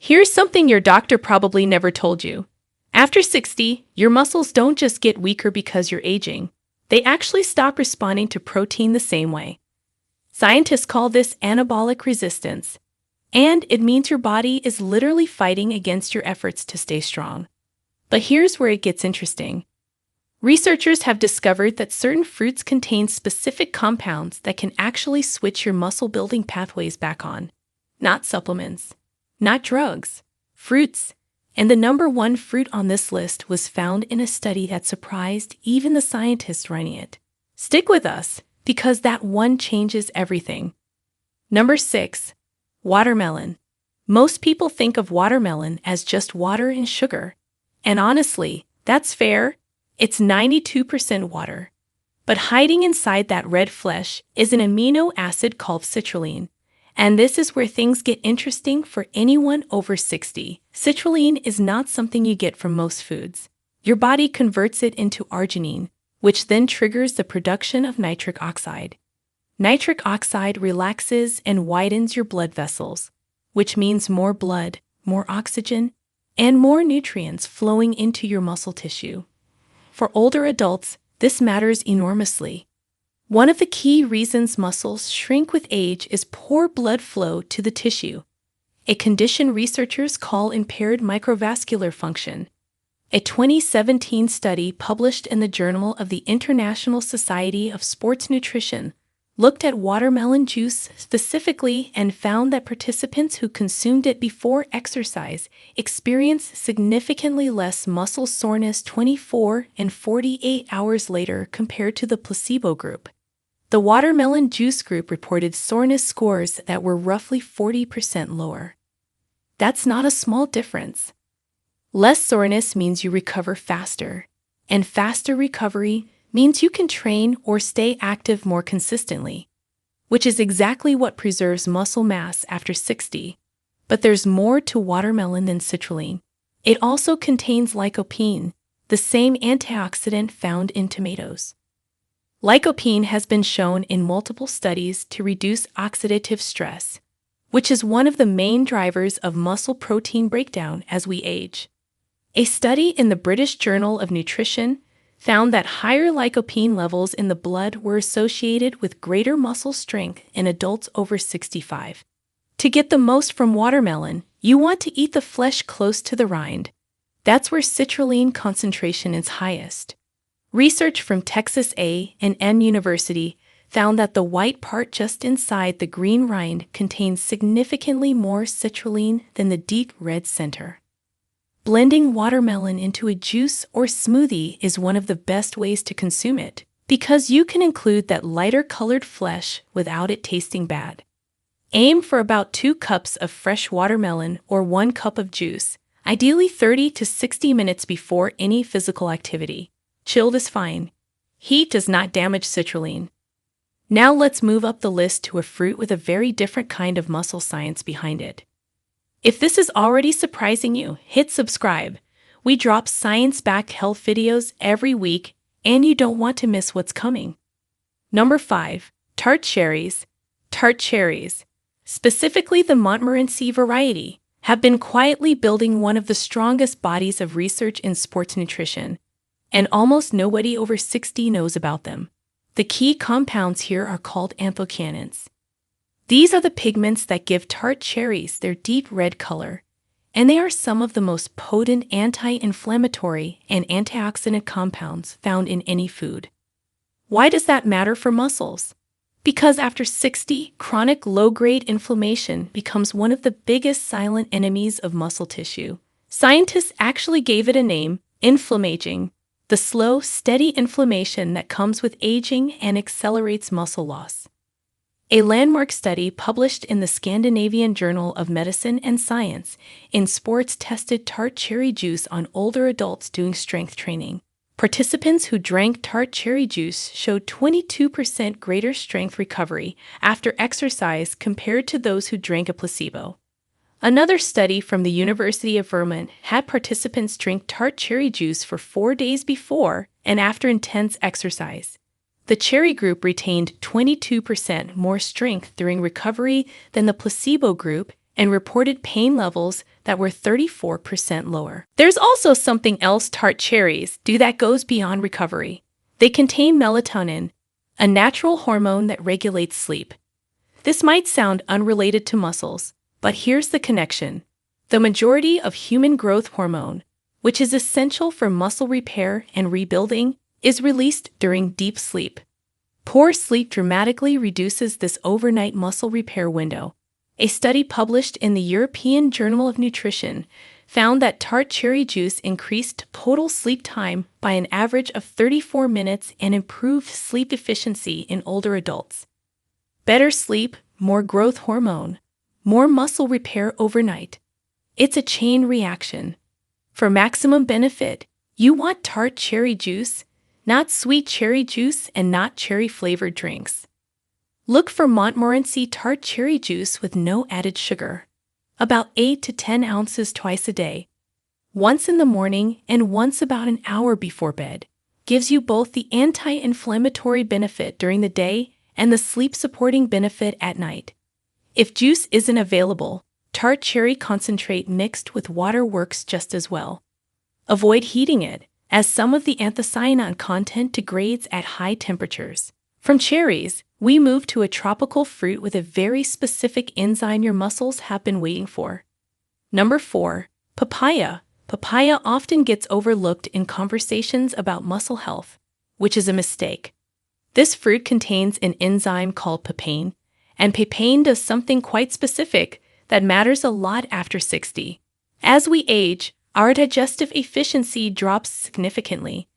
Here's something your doctor probably never told you. After 60, your muscles don't just get weaker because you're aging. They actually stop responding to protein the same way. Scientists call this anabolic resistance, and it means your body is literally fighting against your efforts to stay strong. But here's where it gets interesting. Researchers have discovered that certain fruits contain specific compounds that can actually switch your muscle-building pathways back on. Not supplements, not drugs, fruits. And the number one fruit on this list was found in a study that surprised even the scientists running it. Stick with us, because that one changes everything. Number 6. Watermelon. Most people think of watermelon as just water and sugar. And honestly, that's fair. It's 92% water. But hiding inside that red flesh is an amino acid called citrulline. And this is where things get interesting for anyone over 60. Citrulline is not something you get from most foods. Your body converts it into arginine, which then triggers the production of nitric oxide. Nitric oxide relaxes and widens your blood vessels, which means more blood, more oxygen, and more nutrients flowing into your muscle tissue. For older adults, this matters enormously. One of the key reasons muscles shrink with age is poor blood flow to the tissue, a condition researchers call impaired microvascular function. A 2017 study published in the Journal of the International Society of Sports Nutrition looked at watermelon juice specifically and found that participants who consumed it before exercise experienced significantly less muscle soreness 24 and 48 hours later compared to the placebo group. The watermelon juice group reported soreness scores that were roughly 40% lower. That's not a small difference. Less soreness means you recover faster, and faster recovery means you can train or stay active more consistently, which is exactly what preserves muscle mass after 60. But there's more to watermelon than citrulline. It also contains lycopene, the same antioxidant found in tomatoes. Lycopene has been shown in multiple studies to reduce oxidative stress, which is one of the main drivers of muscle protein breakdown as we age. A study in the British Journal of Nutrition found that higher lycopene levels in the blood were associated with greater muscle strength in adults over 65. To get the most from watermelon, you want to eat the flesh close to the rind. That's where citrulline concentration is highest. Research from Texas A&M University found that the white part just inside the green rind contains significantly more citrulline than the deep red center. Blending watermelon into a juice or smoothie is one of the best ways to consume it, because you can include that lighter-colored flesh without it tasting bad. Aim for about 2 cups of fresh watermelon or 1 cup of juice, ideally 30 to 60 minutes before any physical activity. Chilled is fine. Heat does not damage citrulline. Now let's move up the list to a fruit with a very different kind of muscle science behind it. If this is already surprising you, hit subscribe. We drop science-backed health videos every week, and you don't want to miss what's coming. Number 5. Tart cherries. Tart cherries, specifically the Montmorency variety, have been quietly building one of the strongest bodies of research in sports nutrition, and almost nobody over 60 knows about them. The key compounds here are called anthocyanins. These are the pigments that give tart cherries their deep red color, and they are some of the most potent anti-inflammatory and antioxidant compounds found in any food. Why does that matter for muscles? Because after 60, chronic low-grade inflammation becomes one of the biggest silent enemies of muscle tissue. Scientists actually gave it a name, inflammaging, the slow, steady inflammation that comes with aging and accelerates muscle loss. A landmark study published in the Scandinavian Journal of Medicine and Science in Sports tested tart cherry juice on older adults doing strength training. Participants who drank tart cherry juice showed 22% greater strength recovery after exercise compared to those who drank a placebo. Another study from the University of Vermont had participants drink tart cherry juice for 4 days before and after intense exercise. The cherry group retained 22% more strength during recovery than the placebo group and reported pain levels that were 34% lower. There's also something else tart cherries do that goes beyond recovery. They contain melatonin, a natural hormone that regulates sleep. This might sound unrelated to muscles, but here's the connection. The majority of human growth hormone, which is essential for muscle repair and rebuilding, is released during deep sleep. Poor sleep dramatically reduces this overnight muscle repair window. A study published in the European Journal of Nutrition found that tart cherry juice increased total sleep time by an average of 34 minutes and improved sleep efficiency in older adults. Better sleep, more growth hormone, more muscle repair overnight. It's a chain reaction. For maximum benefit, you want tart cherry juice, not sweet cherry juice and not cherry-flavored drinks. Look for Montmorency tart cherry juice with no added sugar. About 8 to 10 ounces twice a day. Once in the morning and once about an hour before bed. Gives you both the anti-inflammatory benefit during the day and the sleep-supporting benefit at night. If juice isn't available, tart cherry concentrate mixed with water works just as well. Avoid heating it, as some of the anthocyanin content degrades at high temperatures. From cherries, we move to a tropical fruit with a very specific enzyme your muscles have been waiting for. Number 4. Papaya. Papaya often gets overlooked in conversations about muscle health, which is a mistake. This fruit contains an enzyme called papain, and papain does something quite specific that matters a lot after 60. As we age, our digestive efficiency drops significantly.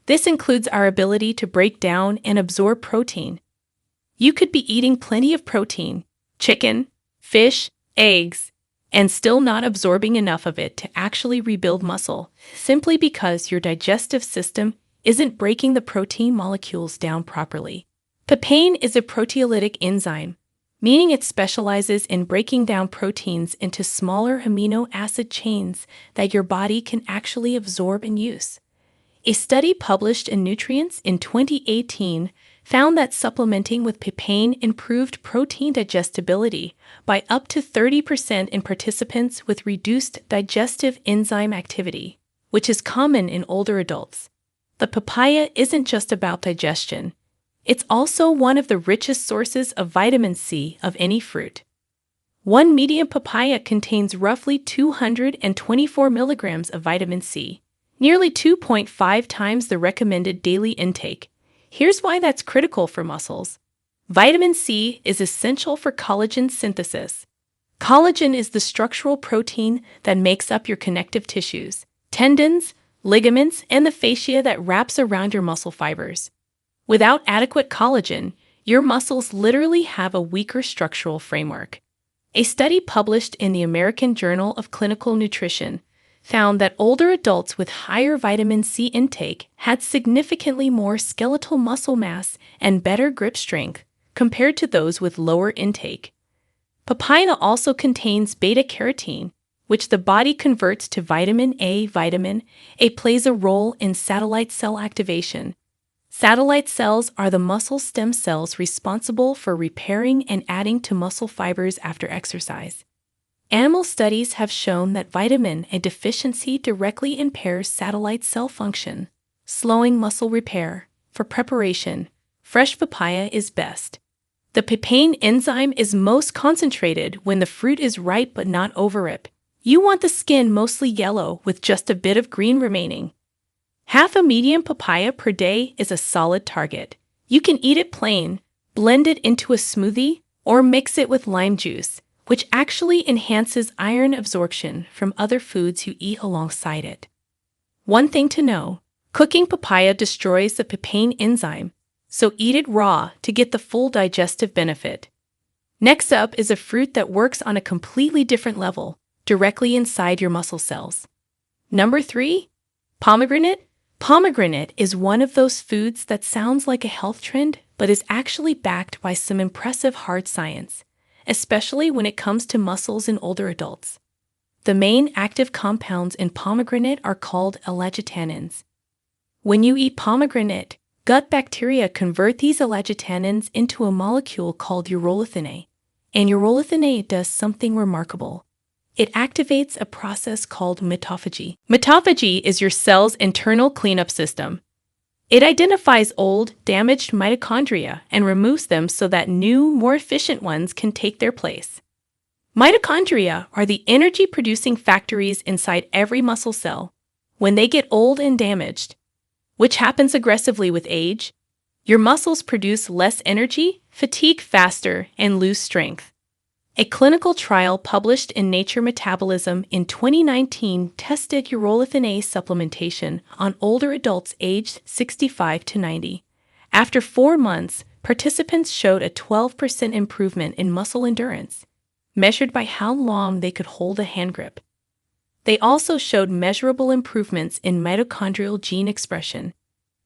This includes our ability to break down and absorb protein. You could be eating plenty of protein, chicken, fish, eggs, and still not absorbing enough of it to actually rebuild muscle, simply because your digestive system isn't breaking the protein molecules down properly. Papain is a proteolytic enzyme, meaning it specializes in breaking down proteins into smaller amino acid chains that your body can actually absorb and use. A study published in Nutrients in 2018 found that supplementing with papain improved protein digestibility by up to 30% in participants with reduced digestive enzyme activity, which is common in older adults. The papaya isn't just about digestion. It's also one of the richest sources of vitamin C of any fruit. One medium papaya contains roughly 224 milligrams of vitamin C, nearly 2.5 times the recommended daily intake. Here's why that's critical for muscles. Vitamin C is essential for collagen synthesis. Collagen is the structural protein that makes up your connective tissues, tendons, ligaments, and the fascia that wraps around your muscle fibers. Without adequate collagen, your muscles literally have a weaker structural framework. A study published in the American Journal of Clinical Nutrition found that older adults with higher vitamin C intake had significantly more skeletal muscle mass and better grip strength compared to those with lower intake. Papaya also contains beta-carotene, which the body converts to vitamin A. Vitamin A plays a role in satellite cell activation. Satellite cells are the muscle stem cells responsible for repairing and adding to muscle fibers after exercise. Animal studies have shown that vitamin A deficiency directly impairs satellite cell function, slowing muscle repair. For preparation, fresh papaya is best. The papain enzyme is most concentrated when the fruit is ripe but not overripe. You want the skin mostly yellow with just a bit of green remaining. Half a medium papaya per day is a solid target. You can eat it plain, blend it into a smoothie, or mix it with lime juice, which actually enhances iron absorption from other foods you eat alongside it. One thing to know, cooking papaya destroys the papain enzyme, so eat it raw to get the full digestive benefit. Next up is a fruit that works on a completely different level, directly inside your muscle cells. Number 3, pomegranate. Pomegranate is one of those foods that sounds like a health trend, but is actually backed by some impressive hard science, especially when it comes to muscles in older adults. The main active compounds in pomegranate are called elagitanins. When you eat pomegranate, gut bacteria convert these elagitanins into a molecule called urolithin A, And urolithin A does something remarkable. It activates a process called mitophagy. Mitophagy is your cell's internal cleanup system. It identifies old, damaged mitochondria and removes them so that new, more efficient ones can take their place. Mitochondria are the energy-producing factories inside every muscle cell. When they get old and damaged, which happens aggressively with age, your muscles produce less energy, fatigue faster, and lose strength. A clinical trial published in Nature Metabolism in 2019 tested urolithin A supplementation on older adults aged 65 to 90. After 4 months, participants showed a 12% improvement in muscle endurance, measured by how long they could hold a hand grip. They also showed measurable improvements in mitochondrial gene expression,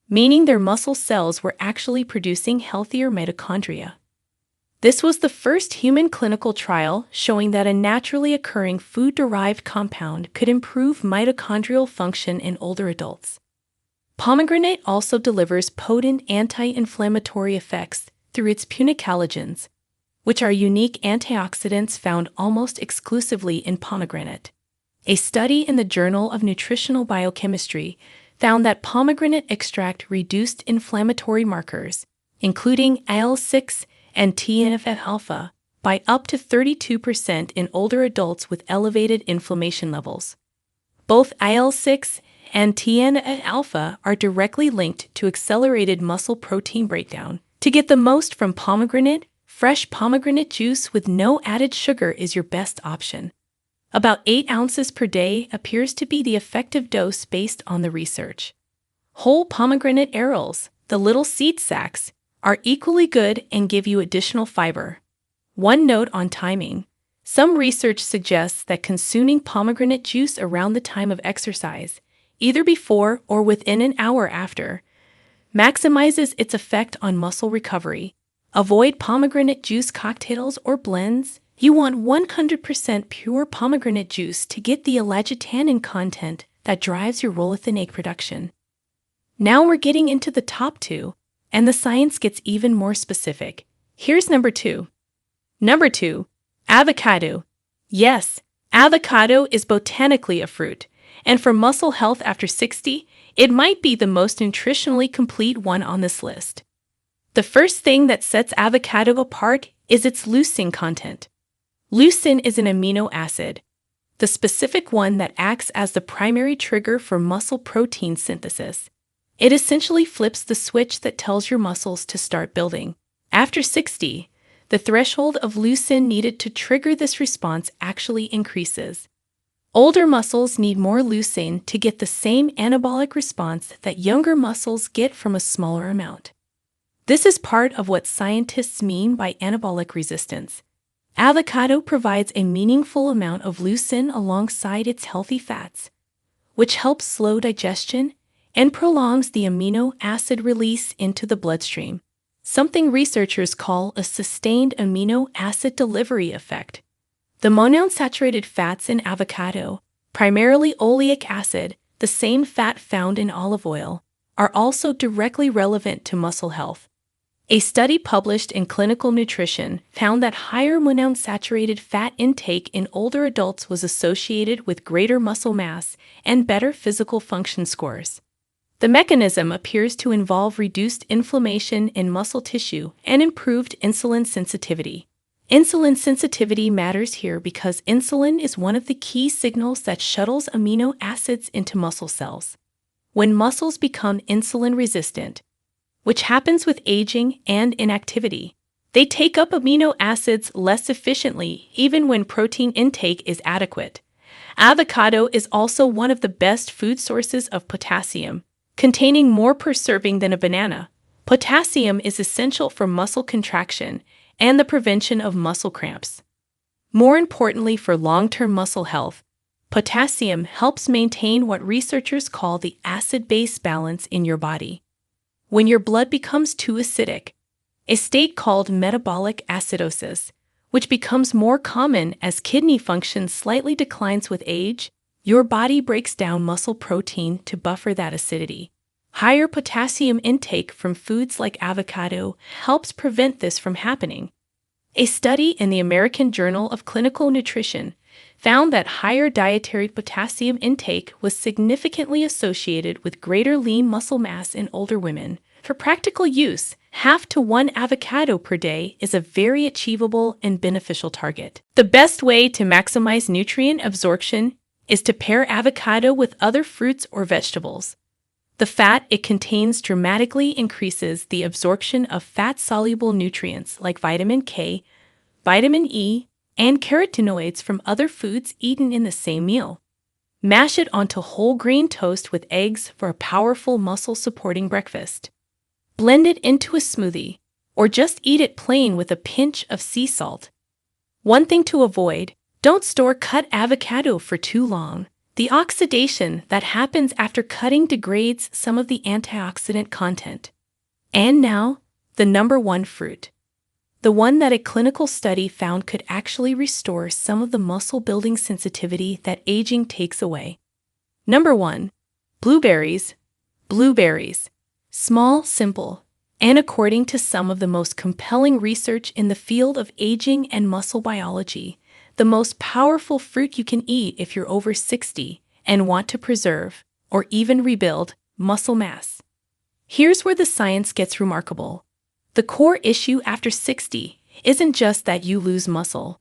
meaning their muscle cells were actually producing healthier mitochondria. This was the first human clinical trial showing that a naturally occurring food-derived compound could improve mitochondrial function in older adults. Pomegranate also delivers potent anti-inflammatory effects through its punicalagins, which are unique antioxidants found almost exclusively in pomegranate. A study in the Journal of Nutritional Biochemistry found that pomegranate extract reduced inflammatory markers, including IL-6 and TNF-alpha, by up to 32% in older adults with elevated inflammation levels. Both IL-6 and TNF-alpha are directly linked to accelerated muscle protein breakdown. To get the most from pomegranate, fresh pomegranate juice with no added sugar is your best option. About 8 ounces per day appears to be the effective dose based on the research. Whole pomegranate arils, the little seed sacs, are equally good and give you additional fiber. One note on timing. Some research suggests that consuming pomegranate juice around the time of exercise, either before or within an hour after, maximizes its effect on muscle recovery. Avoid pomegranate juice cocktails or blends. You want 100% pure pomegranate juice to get the elagitonin content that drives your urolithin A production. Now we're getting into the top 2. And the science gets even more specific. Here's number 2. Number 2, avocado. Yes, avocado is botanically a fruit, and for muscle health after 60, it might be the most nutritionally complete one on this list. The first thing that sets avocado apart is its leucine content. Leucine is an amino acid, the specific one that acts as the primary trigger for muscle protein synthesis. It essentially flips the switch that tells your muscles to start building. After 60, the threshold of leucine needed to trigger this response actually increases. Older muscles need more leucine to get the same anabolic response that younger muscles get from a smaller amount. This is part of what scientists mean by anabolic resistance. Avocado provides a meaningful amount of leucine alongside its healthy fats, which helps slow digestion and prolongs the amino acid release into the bloodstream, something researchers call a sustained amino acid delivery effect. The monounsaturated fats in avocado, primarily oleic acid, the same fat found in olive oil, are also directly relevant to muscle health. A study published in Clinical Nutrition found that higher monounsaturated fat intake in older adults was associated with greater muscle mass and better physical function scores. The mechanism appears to involve reduced inflammation in muscle tissue and improved insulin sensitivity. Insulin sensitivity matters here because insulin is one of the key signals that shuttles amino acids into muscle cells. When muscles become insulin resistant, which happens with aging and inactivity, they take up amino acids less efficiently even when protein intake is adequate. Avocado is also one of the best food sources of potassium, containing more per serving than a banana. Potassium is essential for muscle contraction and the prevention of muscle cramps. More importantly for long-term muscle health, potassium helps maintain what researchers call the acid-base balance in your body. When your blood becomes too acidic, a state called metabolic acidosis, which becomes more common as kidney function slightly declines with age, your body breaks down muscle protein to buffer that acidity. Higher potassium intake from foods like avocado helps prevent this from happening. A study in the American Journal of Clinical Nutrition found that higher dietary potassium intake was significantly associated with greater lean muscle mass in older women. For practical use, 1/2 to 1 avocado per day is a very achievable and beneficial target. The best way to maximize nutrient absorption is to pair avocado with other fruits or vegetables. The fat it contains dramatically increases the absorption of fat-soluble nutrients like vitamin K, vitamin E, and carotenoids from other foods eaten in the same meal. Mash it onto whole grain toast with eggs for a powerful muscle-supporting breakfast. Blend it into a smoothie, or just eat it plain with a pinch of sea salt. One thing to avoid: don't store cut avocado for too long. The oxidation that happens after cutting degrades some of the antioxidant content. And now, the number one fruit. The one that a clinical study found could actually restore some of the muscle-building sensitivity that aging takes away. Number 1. Blueberries. Blueberries. Small, simple, and according to some of the most compelling research in the field of aging and muscle biology, the most powerful fruit you can eat if you're over 60 and want to preserve, or even rebuild, muscle mass. Here's where the science gets remarkable. The core issue after 60 isn't just that you lose muscle.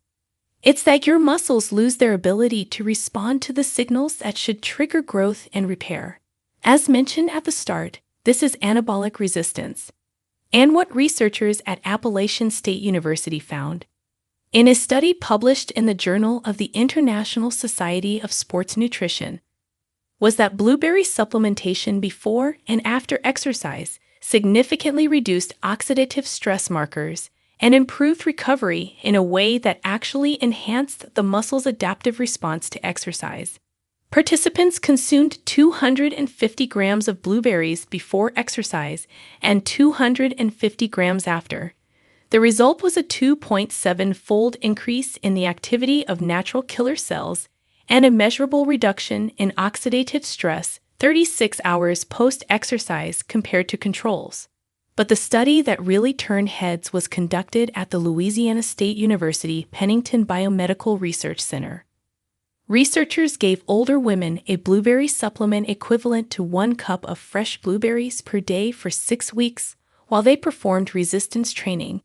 It's that your muscles lose their ability to respond to the signals that should trigger growth and repair. As mentioned at the start, this is anabolic resistance. And what researchers at Appalachian State University found in a study published in the Journal of the International Society of Sports Nutrition was that blueberry supplementation before and after exercise significantly reduced oxidative stress markers and improved recovery in a way that actually enhanced the muscle's adaptive response to exercise. Participants consumed 250 grams of blueberries before exercise and 250 grams after. The result was a 2.7-fold increase in the activity of natural killer cells and a measurable reduction in oxidative stress 36 hours post-exercise compared to controls. But the study that really turned heads was conducted at the Louisiana State University Pennington Biomedical Research Center. Researchers gave older women a blueberry supplement equivalent to 1 cup of fresh blueberries per day for 6 weeks while they performed resistance training.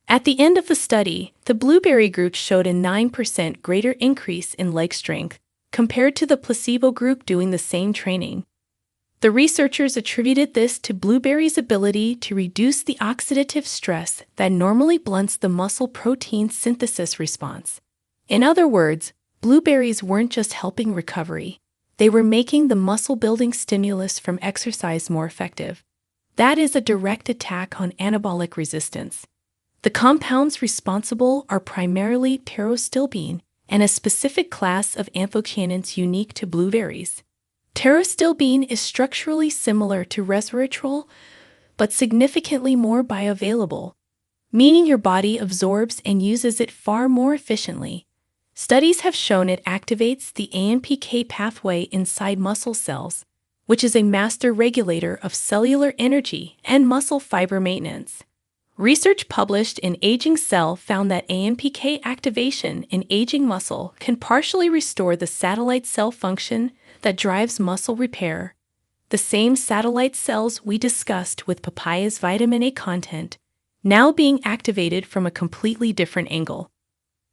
At the end of the study, the blueberry group showed a 9% greater increase in leg strength compared to the placebo group doing the same training. The researchers attributed this to blueberries' ability to reduce the oxidative stress that normally blunts the muscle protein synthesis response. In other words, blueberries weren't just helping recovery, they were making the muscle-building stimulus from exercise more effective. That is a direct attack on anabolic resistance. The compounds responsible are primarily pterostilbene and a specific class of anthocyanins unique to blueberries. Pterostilbene is structurally similar to resveratrol, but significantly more bioavailable, meaning your body absorbs and uses it far more efficiently. Studies have shown it activates the AMPK pathway inside muscle cells, which is a master regulator of cellular energy and muscle fiber maintenance. Research published in Aging Cell found that AMPK activation in aging muscle can partially restore the satellite cell function that drives muscle repair. The same satellite cells we discussed with papaya's vitamin A content, now being activated from a completely different angle.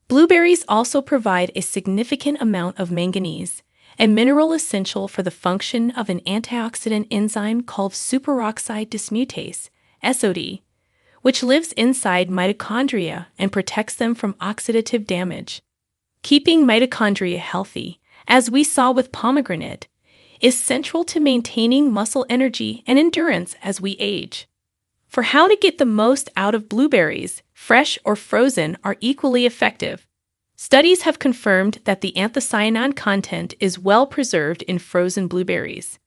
Blueberries also provide a significant amount of manganese, a mineral essential for the function of an antioxidant enzyme called superoxide dismutase, SOD, which lives inside mitochondria and protects them from oxidative damage. Keeping mitochondria healthy, as we saw with pomegranate, is central to maintaining muscle energy and endurance as we age. For how to get the most out of blueberries, fresh or frozen are equally effective. Studies have confirmed that the anthocyanin content is well preserved in frozen blueberries.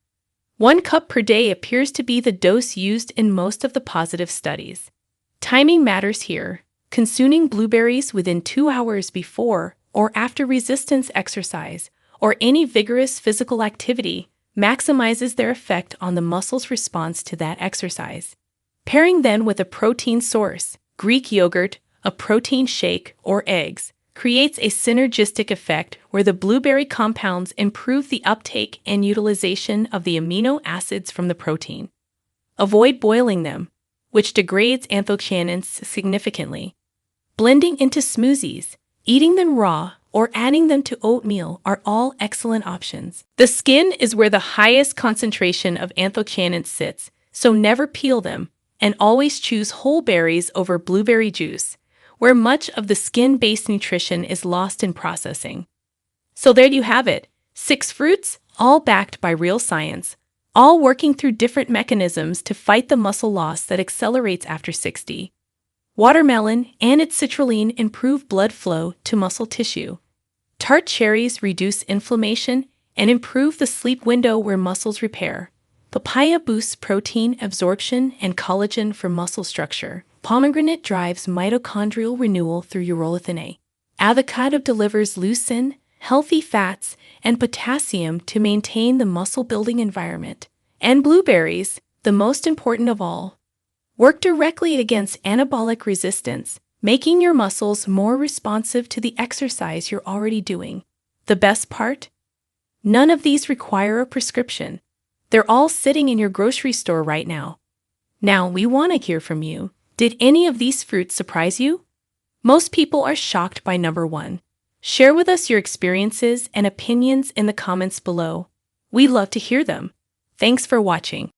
1 cup per day appears to be the dose used in most of the positive studies. Timing matters here. Consuming blueberries within 2 hours before or after resistance exercise or any vigorous physical activity maximizes their effect on the muscle's response to that exercise. Pairing them with a protein source, Greek yogurt, a protein shake, or eggs, creates a synergistic effect where the blueberry compounds improve the uptake and utilization of the amino acids from the protein. Avoid boiling them, which degrades anthocyanins significantly. Blending into smoothies, eating them raw, or adding them to oatmeal are all excellent options. The skin is where the highest concentration of anthocyanins sits, so never peel them, and always choose whole berries over blueberry juice, where much of the skin-based nutrition is lost in processing. So there you have it, 6 fruits, all backed by real science, all working through different mechanisms to fight the muscle loss that accelerates after 60. Watermelon and its citrulline improve blood flow to muscle tissue. Tart cherries reduce inflammation and improve the sleep window where muscles repair. Papaya boosts protein absorption and collagen for muscle structure. Pomegranate drives mitochondrial renewal through urolithin A. Avocado delivers leucine, healthy fats, and potassium to maintain the muscle-building environment. And blueberries, the most important of all, work directly against anabolic resistance, making your muscles more responsive to the exercise you're already doing. The best part? None of these require a prescription. They're all sitting in your grocery store right now. Now, we want to hear from you. Did any of these fruits surprise you? Most people are shocked by number 1. Share with us your experiences and opinions in the comments below. We'd love to hear them. Thanks for watching.